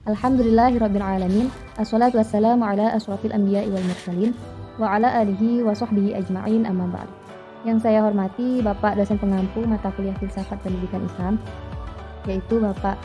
Alhamdulillahirabbil alamin. Assalatu wassalamu ala asyrafil anbiya'i wal mursalin wa ala alihi wa sahbihi ajma'in, amma ba'd. Yang saya hormati Bapak dosen pengampu mata kuliah Filsafat Pendidikan Islam, yaitu Bapak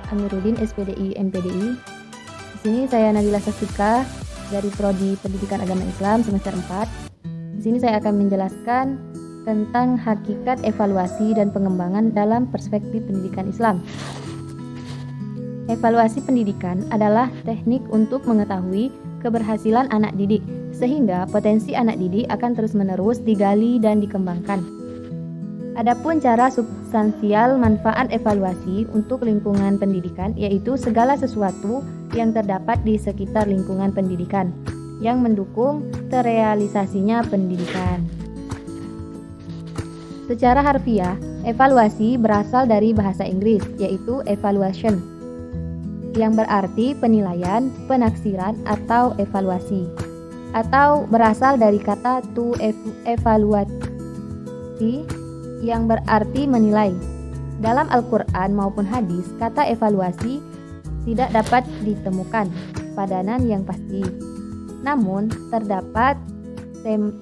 Amiruddin SPDI MPDI. Di sini saya Nabila Sastika dari Prodi Pendidikan Agama Islam semester 4. Di sini saya akan menjelaskan tentang hakikat evaluasi dan pengembangan dalam perspektif pendidikan Islam. Evaluasi pendidikan adalah teknik untuk mengetahui keberhasilan anak didik, sehingga potensi anak didik akan terus-menerus digali dan dikembangkan. Adapun cara substansial manfaat evaluasi untuk lingkungan pendidikan, yaitu segala sesuatu yang terdapat di sekitar lingkungan pendidikan yang mendukung terrealisasinya pendidikan. Secara harfiah, evaluasi berasal dari bahasa Inggris, yaitu evaluation, yang berarti penilaian, penaksiran, atau evaluasi, atau berasal dari kata to evaluati yang berarti menilai. Dalam Al-Quran maupun hadis, kata evaluasi tidak dapat ditemukan padanan yang pasti. Namun, terdapat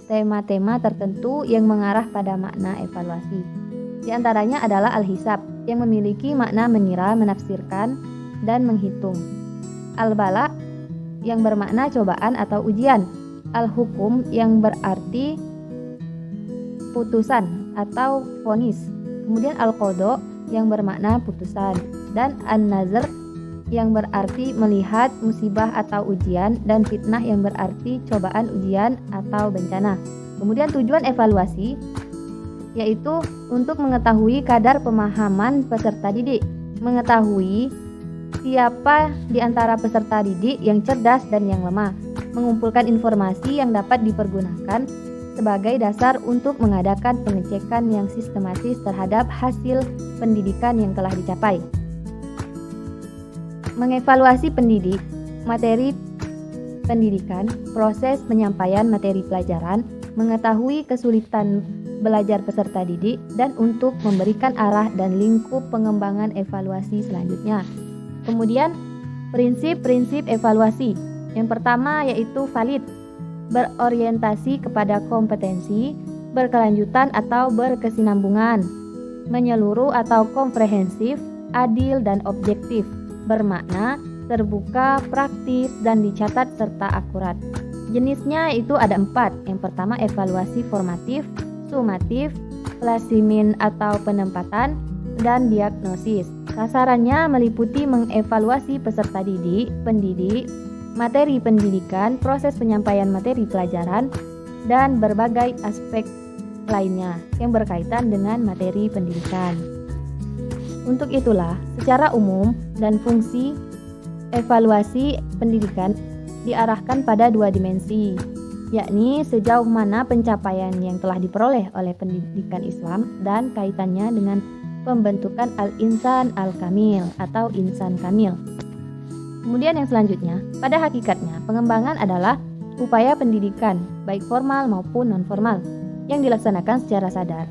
tema-tema tertentu yang mengarah pada makna evaluasi. Di antaranya adalah al-hisab, yang memiliki makna mengira, menafsirkan, dan menghitung. Al-bala yang bermakna cobaan atau ujian. Al-hukum yang berarti putusan atau vonis. Kemudian al-qadha yang bermakna putusan, dan an-nazar yang berarti melihat musibah atau ujian, dan fitnah yang berarti cobaan, ujian, atau bencana. Kemudian tujuan evaluasi yaitu untuk mengetahui kadar pemahaman peserta didik, mengetahui siapa di antara peserta didik yang cerdas dan yang lemah, mengumpulkan informasi yang dapat dipergunakan sebagai dasar untuk mengadakan pengecekan yang sistematis terhadap hasil pendidikan yang telah dicapai. Mengevaluasi pendidik, materi pendidikan, proses penyampaian materi pelajaran, mengetahui kesulitan belajar peserta didik, dan untuk memberikan arah dan lingkup pengembangan evaluasi selanjutnya. Kemudian, prinsip-prinsip evaluasi. Yang pertama yaitu valid, berorientasi kepada kompetensi, berkelanjutan atau berkesinambungan, menyeluruh atau komprehensif, adil dan objektif, bermakna, terbuka, praktis, dan dicatat serta akurat. Jenisnya itu ada 4. Yang pertama evaluasi formatif, sumatif, plasimin atau penempatan, dan diagnosis. Sasarannya meliputi mengevaluasi peserta didik, pendidik, materi pendidikan, proses penyampaian materi pelajaran, dan berbagai aspek lainnya yang berkaitan dengan materi pendidikan. Untuk itulah, secara umum dan fungsi evaluasi pendidikan diarahkan pada 2 dimensi, yakni sejauh mana pencapaian yang telah diperoleh oleh pendidikan Islam dan kaitannya dengan pembentukan al-insan al-kamil atau insan kamil. Kemudian yang selanjutnya, pada hakikatnya pengembangan adalah upaya pendidikan baik formal maupun non-formal yang dilaksanakan secara sadar,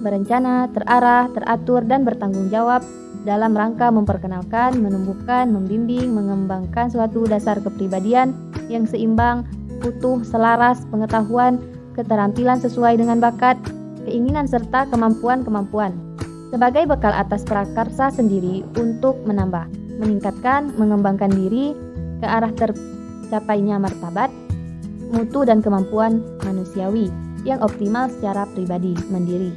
berencana, terarah, teratur, dan bertanggung jawab dalam rangka memperkenalkan, menumbuhkan, membimbing, mengembangkan suatu dasar kepribadian yang seimbang, utuh, selaras, pengetahuan, keterampilan sesuai dengan bakat, keinginan serta kemampuan-kemampuan sebagai bekal atas prakarsa sendiri untuk menambah, meningkatkan, mengembangkan diri ke arah tercapainya martabat, mutu dan kemampuan manusiawi yang optimal secara pribadi, mandiri.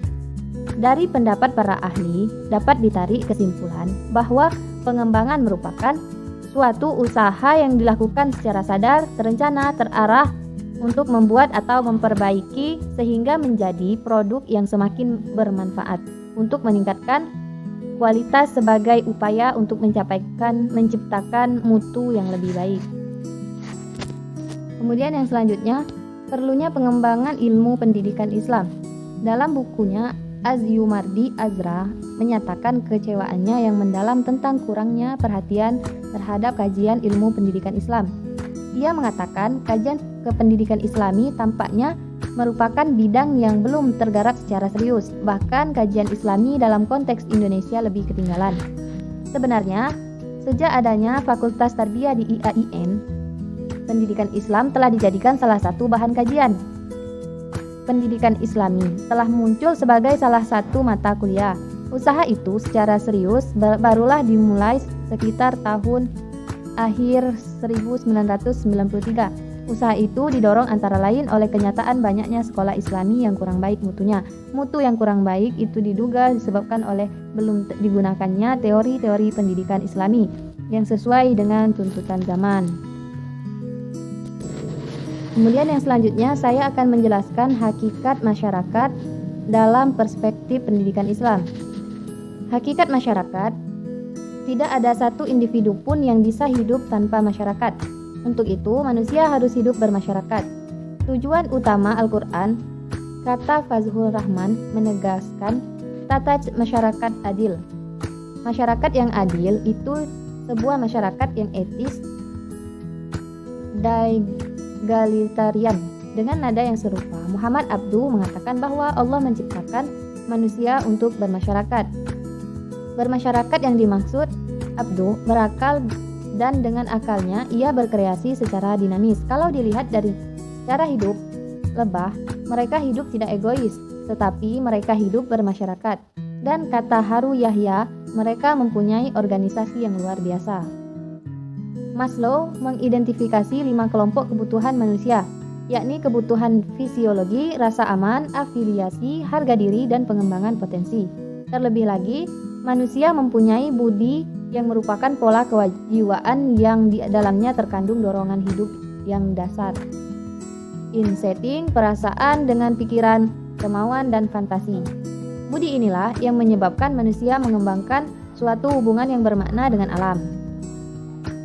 Dari pendapat para ahli, dapat ditarik kesimpulan bahwa pengembangan merupakan suatu usaha yang dilakukan secara sadar, terencana, terarah untuk membuat atau memperbaiki sehingga menjadi produk yang semakin bermanfaat untuk meningkatkan kualitas sebagai upaya untuk menciptakan mutu yang lebih baik. Kemudian yang selanjutnya, perlunya pengembangan ilmu pendidikan Islam. Dalam bukunya, Azyumardi Azra menyatakan kecewaannya yang mendalam tentang kurangnya perhatian terhadap kajian ilmu pendidikan Islam. Ia mengatakan kajian kependidikan Islami tampaknya merupakan bidang yang belum tergarap secara serius. Bahkan kajian Islami dalam konteks Indonesia lebih ketinggalan. Sebenarnya, Sejak adanya Fakultas Tarbiyah di IAIN, pendidikan Islam telah dijadikan salah satu bahan kajian. Pendidikan Islami telah muncul sebagai salah satu mata kuliah. Usaha itu secara serius barulah dimulai sekitar tahun akhir 1993. Usaha itu didorong antara lain oleh kenyataan banyaknya sekolah Islami yang kurang baik mutunya. Mutu yang kurang baik itu diduga disebabkan oleh belum digunakannya teori-teori pendidikan Islami yang sesuai dengan tuntutan zaman. Kemudian yang selanjutnya saya akan menjelaskan hakikat masyarakat dalam perspektif pendidikan Islam. Hakikat masyarakat, tidak ada satu individu pun yang bisa hidup tanpa masyarakat. Untuk itu, manusia harus hidup bermasyarakat. Tujuan utama Al-Quran, kata Fazlur Rahman, menegaskan tata masyarakat adil. Masyarakat yang adil itu sebuah masyarakat yang etis dan egalitarian. Dengan nada yang serupa, Muhammad Abduh mengatakan bahwa Allah menciptakan manusia untuk bermasyarakat. Bermasyarakat yang dimaksud Abduh berakal dan dengan akalnya ia berkreasi secara dinamis. Kalau dilihat dari cara hidup lebah, mereka hidup tidak egois, tetapi mereka hidup bermasyarakat. Dan kata Haru Yahya, mereka mempunyai organisasi yang luar biasa. Maslow mengidentifikasi 5 kelompok kebutuhan manusia, yakni kebutuhan fisiologi, rasa aman, afiliasi, harga diri, dan pengembangan potensi. Terlebih lagi, manusia mempunyai budi yang merupakan pola kejiwaan yang di dalamnya terkandung dorongan hidup yang dasar. Insetting, perasaan dengan pikiran, kemauan, dan fantasi. Budi inilah yang menyebabkan manusia mengembangkan suatu hubungan yang bermakna dengan alam,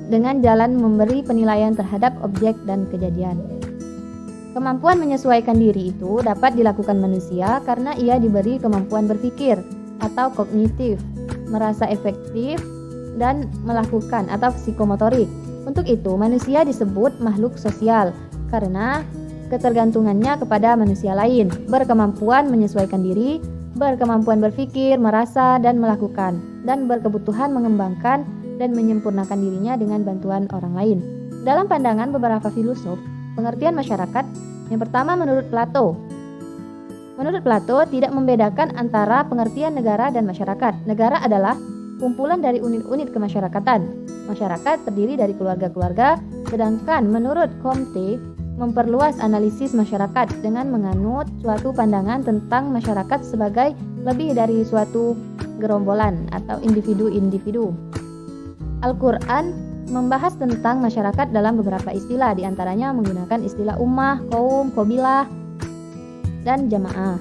dengan jalan memberi penilaian terhadap objek dan kejadian. Kemampuan menyesuaikan diri itu dapat dilakukan manusia karena ia diberi kemampuan berpikir atau kognitif, merasa efektif, dan melakukan atau psikomotorik. Untuk itu, manusia disebut makhluk sosial karena ketergantungannya kepada manusia lain, berkemampuan menyesuaikan diri, berkemampuan berpikir, merasa, dan melakukan, dan berkebutuhan mengembangkan dan menyempurnakan dirinya dengan bantuan orang lain. Dalam pandangan beberapa filosof, pengertian masyarakat yang pertama menurut Plato. Menurut Plato, tidak membedakan antara pengertian negara dan masyarakat. Negara adalah kumpulan dari unit-unit kemasyarakatan. Masyarakat terdiri dari keluarga-keluarga, sedangkan menurut Comte memperluas analisis masyarakat dengan menganut suatu pandangan tentang masyarakat sebagai lebih dari suatu gerombolan atau individu-individu. Al-Quran membahas tentang masyarakat dalam beberapa istilah, diantaranya menggunakan istilah ummah, kaum, qabilah, dan jamaah.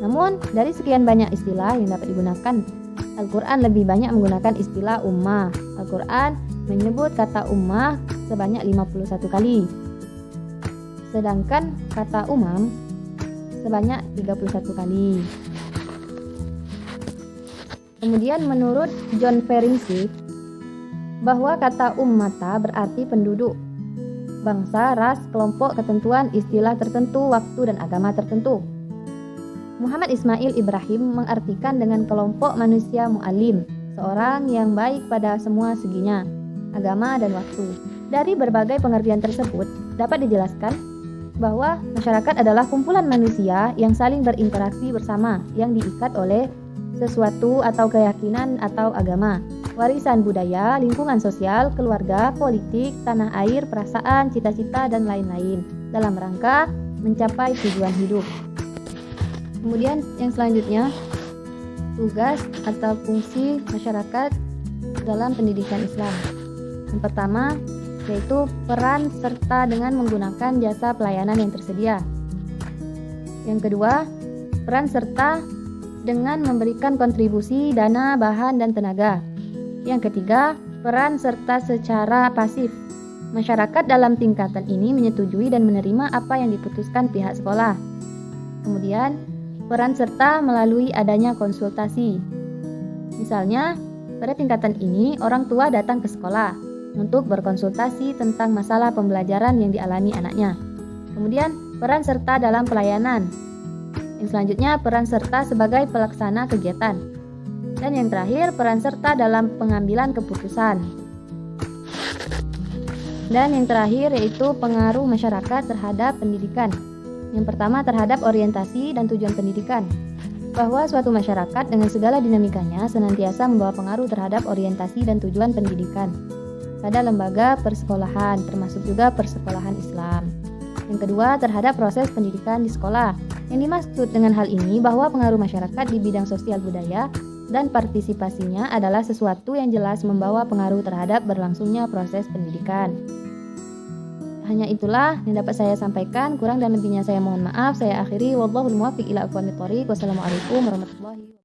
Namun, dari sekian banyak istilah yang dapat digunakan, Al-Quran lebih banyak menggunakan istilah ummah. Al-Quran menyebut kata ummah sebanyak 51 kali. Sedangkan kata umam sebanyak 31 kali. Kemudian menurut John Ferenczi, bahwa kata ummata berarti penduduk, bangsa, ras, kelompok, ketentuan, istilah tertentu, waktu, dan agama tertentu. Muhammad Ismail Ibrahim mengartikan dengan kelompok manusia mu'alim, seorang yang baik pada semua seginya, agama dan waktu. Dari berbagai pengertian tersebut, dapat dijelaskan bahwa masyarakat adalah kumpulan manusia yang saling berinteraksi bersama, yang diikat oleh sesuatu atau keyakinan atau agama, warisan budaya, lingkungan sosial, keluarga, politik, tanah air, perasaan, cita-cita, dan lain-lain, dalam rangka mencapai tujuan hidup. Kemudian yang selanjutnya, tugas atau fungsi masyarakat dalam pendidikan Islam. Yang pertama, yaitu peran serta dengan menggunakan jasa pelayanan yang tersedia. Yang kedua, peran serta dengan memberikan kontribusi dana, bahan, dan tenaga. Yang ketiga, peran serta secara pasif. Masyarakat dalam tingkatan ini menyetujui dan menerima apa yang diputuskan pihak sekolah. Kemudian, peran serta melalui adanya konsultasi. Misalnya, pada tingkatan ini orang tua datang ke sekolah untuk berkonsultasi tentang masalah pembelajaran yang dialami anaknya. Kemudian, peran serta dalam pelayanan. Yang selanjutnya, peran serta sebagai pelaksana kegiatan. Dan yang terakhir, peran serta dalam pengambilan keputusan. Dan yang terakhir yaitu pengaruh masyarakat terhadap pendidikan. Yang pertama terhadap orientasi dan tujuan pendidikan. Bahwa suatu masyarakat dengan segala dinamikanya senantiasa membawa pengaruh terhadap orientasi dan tujuan pendidikan pada lembaga persekolahan, termasuk juga persekolahan Islam. Yang kedua, terhadap proses pendidikan di sekolah. Yang dimaksud dengan hal ini bahwa pengaruh masyarakat di bidang sosial budaya dan partisipasinya adalah sesuatu yang jelas membawa pengaruh terhadap berlangsungnya proses pendidikan. Hanya itulah yang dapat saya sampaikan, kurang dan lebihnya saya mohon maaf. Saya akhiri, wallahul muwaffiq ila aqwamit thoriq. Wassalamualaikum warahmatullahi wabarakatuh.